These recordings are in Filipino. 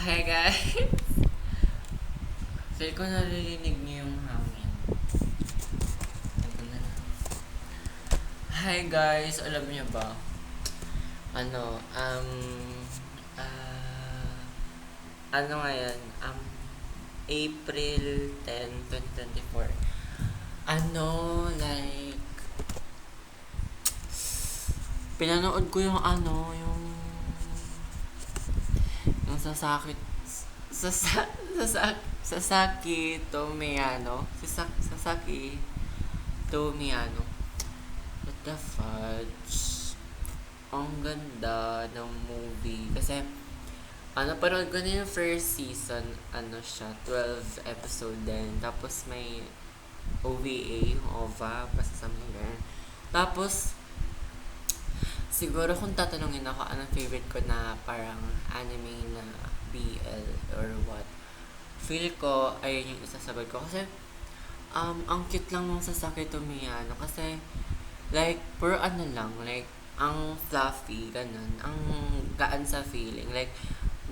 Hi guys! Feel ko naririnig niyo yung hangin. Ito na lang. Hi guys! Alam niyo ba? Ano, ah, ano ngayon? April 10, 2024. Ano, like, pinanood ko yung yung Sasaki Tomiano. Sasaki Tomiano. What the fudge? Ang ganda ng movie. Kasi, parang ko na yung first season, siya, 12 episode din. Tapos may OVA, basta something ganyan. Tapos, siguro kung tatanungin ako anong favorite ko na parang anime na BL or what, feel ko ayun yung isasabay ko kasi ang cute lang nung Sasaki Tomiano kasi like puro lang like ang fluffy ganun, ang gaan sa feeling like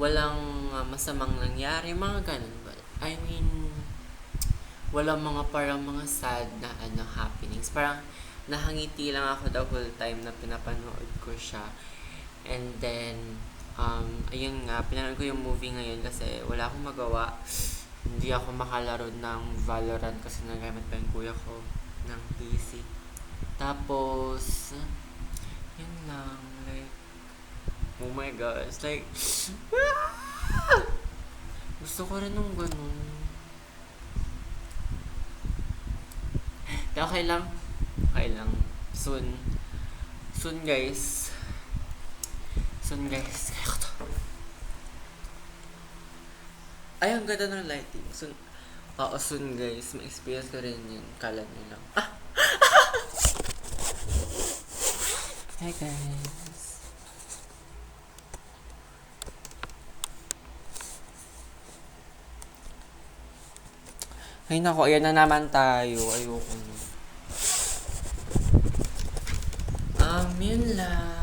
walang masamang nangyari mga ganun, but I mean walang mga parang mga sad na happenings, parang nahangiti lang ako the whole time na pinapanood ko siya. And then ayun nga, pinanood ko yung movie ngayon kasi wala akong magawa. Hindi ako makalaro ng Valorant kasi nagamit pa yung kuya ko ng PC. Tapos, yun lang, like, oh my gosh, like, gusto ko rin nung ganun. Okay lang, okay lang. Soon, soon guys. Soon guys. Kaya ko to. Ay, ang ganda ng lighting. Soon, oo, soon guys. Ma-experience ko rin yun. Kala nyo lang. Hi guys. Ay nako, ayan na naman tayo. Ayoko na. Yun lang.